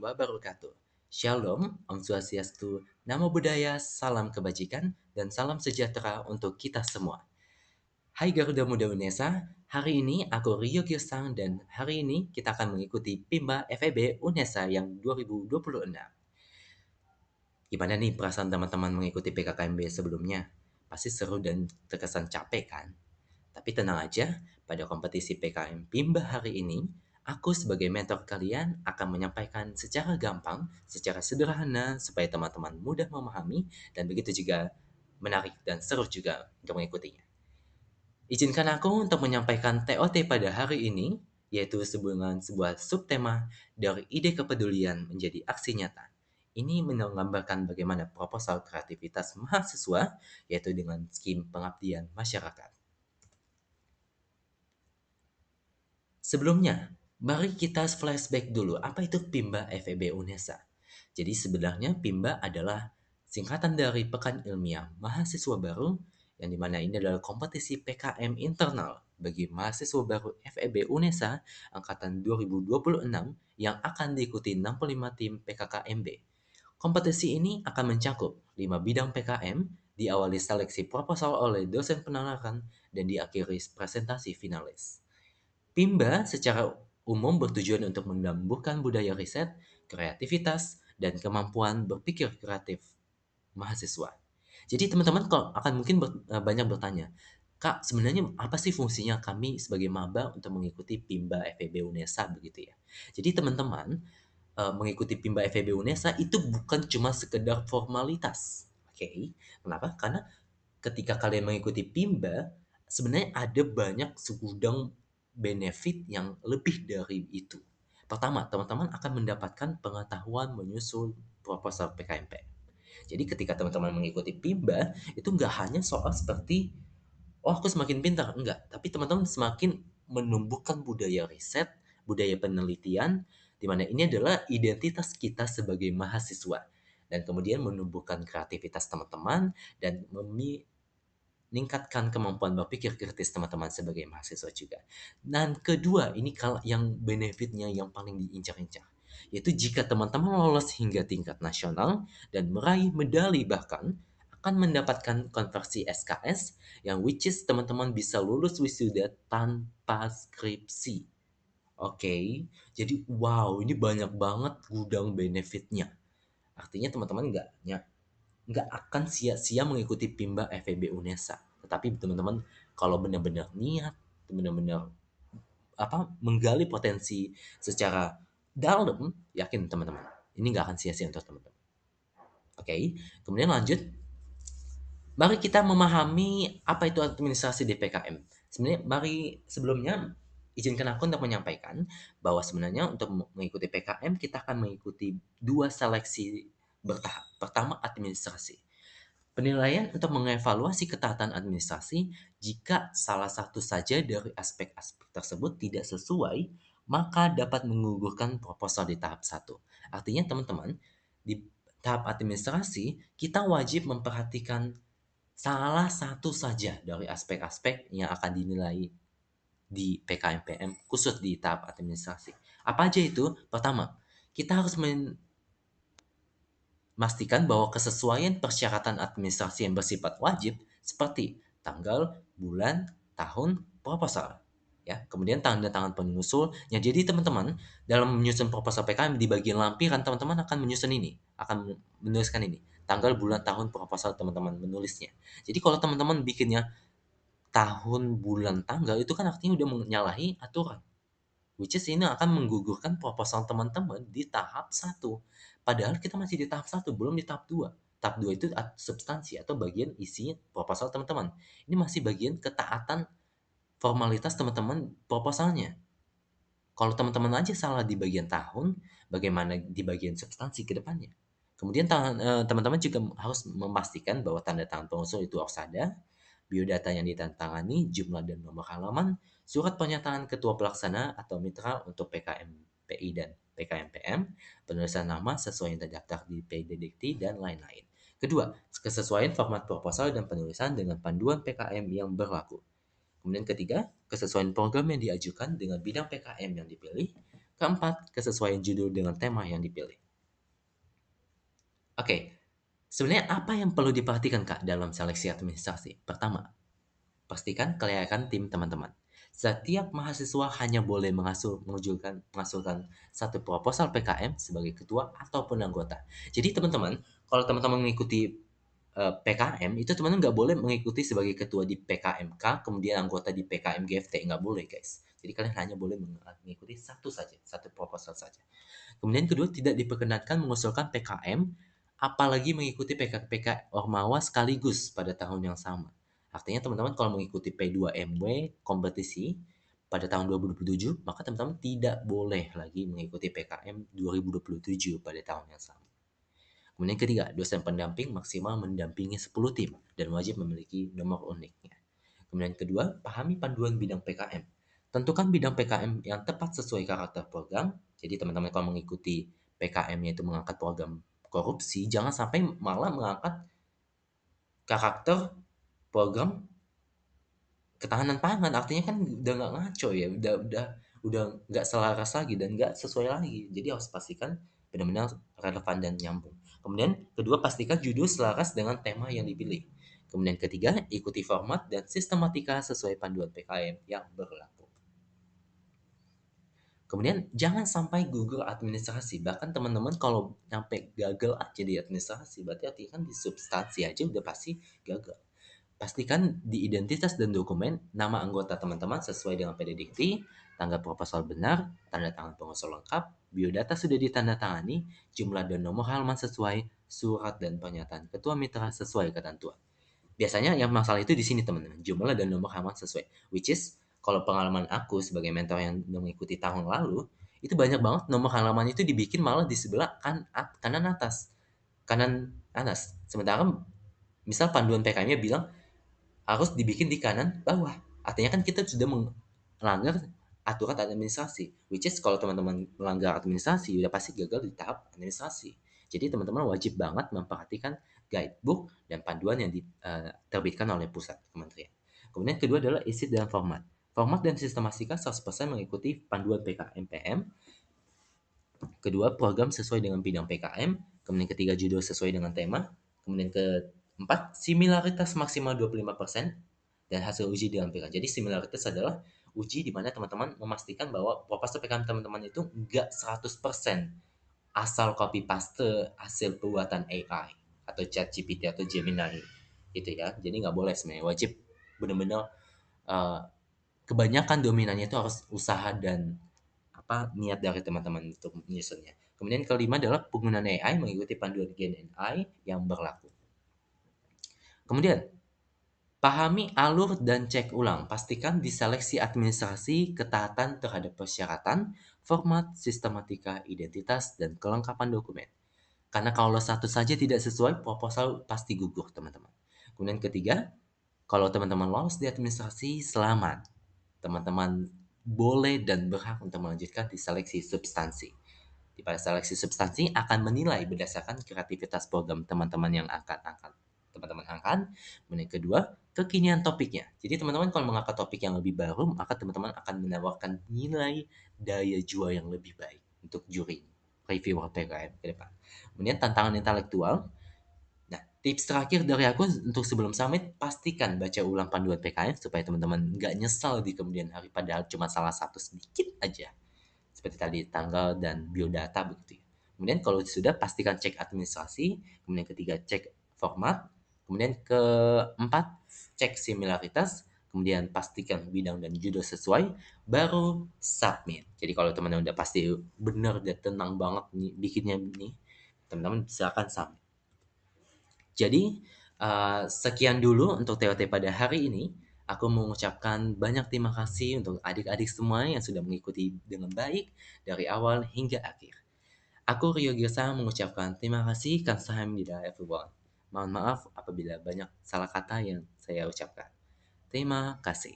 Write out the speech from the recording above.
wabarakatuh. Shalom, Om Swastiastu, Namo Buddhaya, salam kebajikan, dan salam sejahtera untuk kita semua. Hai Garuda Muda Unesa, hari ini aku Rio Girsang dan hari ini kita akan mengikuti PIMBA FEB Unesa yang 2026. Gimana nih perasaan teman-teman mengikuti PKKMB sebelumnya? Pasti seru dan terkesan capek kan? Tapi tenang aja, pada kompetisi PKM PIMBA hari ini, aku sebagai mentor kalian akan menyampaikan secara gampang, secara sederhana, supaya teman-teman mudah memahami, dan begitu juga menarik dan seru juga untuk mengikutinya. Izinkan aku untuk menyampaikan TOT pada hari ini, yaitu sebuah subtema dari ide kepedulian menjadi aksi nyata. Ini menggambarkan bagaimana proposal kreativitas mahasiswa, yaitu dengan skim pengabdian masyarakat. Sebelumnya, mari kita flashback dulu. Apa itu PIMBA FEB Unesa? Jadi sebenarnya PIMBA adalah singkatan dari Pekan Ilmiah Mahasiswa Baru, yang dimana ini adalah kompetisi PKM internal bagi mahasiswa baru FEB Unesa angkatan 2026 yang akan diikuti 65 tim PKKMB. Kompetisi ini akan mencakup 5 bidang PKM, diawali seleksi proposal oleh dosen penalaran dan diakhiri presentasi finalis. PIMBA secara umum bertujuan untuk menumbuhkan budaya riset, kreativitas, dan kemampuan berpikir kreatif mahasiswa. Jadi teman-teman kalau akan mungkin banyak bertanya, Kak, sebenarnya apa sih fungsinya kami sebagai maba untuk mengikuti PIMBA FEB UNESA begitu ya? Jadi teman-teman mengikuti PIMBA FEB UNESA itu bukan cuma sekedar formalitas. Oke, kenapa? Karena ketika kalian mengikuti PIMBA, sebenarnya ada banyak segudang benefit yang lebih dari itu. Pertama, teman-teman akan mendapatkan pengetahuan menyusun proposal PKMP. Jadi ketika teman-teman mengikuti PIMBA, itu nggak hanya soal seperti, oh aku semakin pintar, enggak. Tapi teman-teman semakin menumbuhkan budaya riset, budaya penelitian, di mana ini adalah identitas kita sebagai mahasiswa. Dan kemudian menumbuhkan kreativitas teman-teman dan meningkatkan kemampuan berpikir kritis teman-teman sebagai mahasiswa juga. Dan kedua, ini kalau yang benefitnya yang paling diincar-incar, yaitu jika teman-teman lolos hingga tingkat nasional dan meraih medali bahkan akan mendapatkan konversi SKS yang which is teman-teman bisa lulus wisuda tanpa skripsi. Oke, jadi wow, ini banyak banget gudang benefitnya. Artinya teman-teman nggak akan sia-sia mengikuti PIMBA FEB UNESA. Tetapi teman-teman kalau benar-benar niat, benar-benar menggali potensi secara dalam, yakin teman-teman, ini nggak akan sia-sia untuk teman-teman. Oke, kemudian lanjut. Mari kita memahami apa itu administrasi di PKM. Sebenarnya sebelumnya izinkan aku untuk menyampaikan bahwa sebenarnya untuk mengikuti PKM kita akan mengikuti dua seleksi bertahap. Pertama, administrasi. Penilaian untuk mengevaluasi ketaatan administrasi, jika salah satu saja dari aspek-aspek tersebut tidak sesuai, maka dapat menggugurkan proposal di tahap 1. Artinya teman-teman, di tahap administrasi, kita wajib memperhatikan salah satu saja dari aspek-aspek yang akan dinilai di PKMPM khusus di tahap administrasi. Apa aja itu? Pertama, kita harus memastikan bahwa kesesuaian persyaratan administrasi yang bersifat wajib seperti tanggal, bulan, tahun, proposal. Ya, kemudian tanda tangan penyusul. Ya, jadi teman-teman dalam menyusun proposal PKM di bagian lampiran teman-teman akan menyusun ini, akan menuliskan ini, tanggal, bulan, tahun, proposal teman-teman menulisnya. Jadi kalau teman-teman bikinnya tahun, bulan, tanggal itu kan artinya udah menyalahi aturan. Which is ini akan menggugurkan proposal teman-teman di tahap 1. Padahal kita masih di tahap 1, belum di tahap 2. Tahap 2 itu substansi atau bagian isi proposal teman-teman. Ini masih bagian ketaatan formalitas teman-teman proposalnya. Kalau teman-teman aja salah di bagian tahun, bagaimana di bagian substansi ke depannya? Kemudian teman-teman juga harus memastikan bahwa tanda tangan pengusul itu harus ada, biodata yang ditandatangani, jumlah dan nomor halaman, surat pernyataan ketua pelaksana atau mitra untuk PKMPI dan PKMPM, penulisan nama sesuai yang terdaftar di PDDikti, dan lain-lain. Kedua, kesesuaian format proposal dan penulisan dengan panduan PKM yang berlaku. Kemudian ketiga, kesesuaian program yang diajukan dengan bidang PKM yang dipilih. Keempat, kesesuaian judul dengan tema yang dipilih. Oke, sebenarnya apa yang perlu diperhatikan Kak dalam seleksi administrasi? Pertama, pastikan kelayakan tim teman-teman. Setiap mahasiswa hanya boleh mengusulkan satu proposal PKM sebagai ketua ataupun anggota. Jadi teman-teman, kalau teman-teman mengikuti PKM, itu teman-teman nggak boleh mengikuti sebagai ketua di PKMK, kemudian anggota di PKM GFT, nggak boleh guys. Jadi kalian hanya boleh mengikuti satu saja, satu proposal saja. Kemudian kedua, tidak diperkenankan mengusulkan PKM, apalagi mengikuti PK-PK Ormawa sekaligus pada tahun yang sama. Artinya teman-teman kalau mengikuti P2MW kompetisi pada tahun 2027, maka teman-teman tidak boleh lagi mengikuti PKM 2027 pada tahun yang sama. Kemudian ketiga, dosen pendamping maksimal mendampingi 10 tim dan wajib memiliki nomor uniknya. Kemudian kedua, pahami panduan bidang PKM. Tentukan bidang PKM yang tepat sesuai karakter program. Jadi teman-teman kalau mengikuti PKM-nya itu mengangkat program korupsi, jangan sampai malah mengangkat karakter program ketahanan pangan. Artinya kan udah nggak ngaco ya, udah nggak selaras lagi dan nggak sesuai lagi. Jadi harus pastikan benar-benar relevan dan nyambung. Kemudian kedua, pastikan judul selaras dengan tema yang dipilih. Kemudian ketiga, ikuti format dan sistematika sesuai panduan PKM yang berlaku. Kemudian jangan sampai gugur administrasi. Bahkan teman-teman kalau sampai gagal aja di administrasi, berarti artinya kan di substansi aja udah pasti gagal. Pastikan di identitas dan dokumen nama anggota teman-teman sesuai dengan PDDT, tanggal proposal benar, tanda tangan pengusul lengkap, biodata sudah ditandatangani, jumlah dan nomor halaman sesuai, surat dan pernyataan ketua mitra sesuai ketentuan. Biasanya yang masalah itu di sini teman-teman, jumlah dan nomor halaman sesuai. Which is kalau pengalaman aku sebagai mentor yang mengikuti tahun lalu, itu banyak banget nomor halaman itu dibikin malah di sebelah kanan atas. Kanan atas. Sementara misal panduan PK-nya bilang harus dibikin di kanan bawah. Artinya kan kita sudah melanggar aturan administrasi. Which is kalau teman-teman melanggar administrasi, udah pasti gagal di tahap administrasi. Jadi teman-teman wajib banget memperhatikan guidebook dan panduan yang diterbitkan oleh pusat kementerian. Kemudian kedua adalah isi dan format. Format dan sistematika 100% mengikuti panduan PKMPM. Kedua, program sesuai dengan bidang PKM. Kemudian ketiga, judul sesuai dengan tema. Kemudian keempat, similaritas maksimal 25% dan hasil uji dilampirkan. Jadi similaritas adalah uji di mana teman-teman memastikan bahwa proposal PKM teman-teman itu enggak 100% asal copy paste hasil buatan AI atau ChatGPT atau Gemini gitu ya. Jadi nggak boleh sebenarnya, wajib benar-benar eh, kebanyakan dominannya itu harus usaha dan niat dari teman-teman untuk menyusunnya. Kemudian kelima adalah penggunaan AI mengikuti panduan Gen AI yang berlaku. Kemudian pahami alur dan cek ulang. Pastikan di seleksi administrasi ketaatan terhadap persyaratan, format, sistematika, identitas, dan kelengkapan dokumen. Karena kalau satu saja tidak sesuai, proposal pasti gugur, teman-teman. Kemudian ketiga, kalau teman-teman lolos di administrasi, selamat. Teman-teman boleh dan berhak untuk melanjutkan di seleksi substansi. Di pada seleksi substansi akan menilai berdasarkan kreativitas program teman-teman yang akan teman-teman angkat. Kemudian kedua, kekinian topiknya. Jadi teman-teman kalau mengangkat topik yang lebih baru, maka teman-teman akan menawarkan nilai daya jual yang lebih baik untuk juri reviewer PKM ke depan. Kemudian tantangan intelektual. Nah, tips terakhir dari aku untuk sebelum summit, pastikan baca ulang panduan PKM supaya teman-teman nggak nyesal di kemudian hari padahal cuma salah satu sedikit aja. Seperti tadi tanggal dan biodata begitu ya. Kemudian kalau sudah pastikan cek administrasi, kemudian ketiga cek format, kemudian keempat cek similaritas, kemudian pastikan bidang dan judul sesuai, baru submit. Jadi kalau teman-teman udah pasti benar dan tenang banget nih bikinnya nih, teman-teman silakan submit. Jadi sekian dulu untuk TOT pada hari ini. Aku mengucapkan banyak terima kasih untuk adik-adik semua yang sudah mengikuti dengan baik dari awal hingga akhir. Aku Rio Girsa mengucapkan terima kasih kamsahamnida everyone. Mohon maaf apabila banyak salah kata yang saya ucapkan. Terima kasih.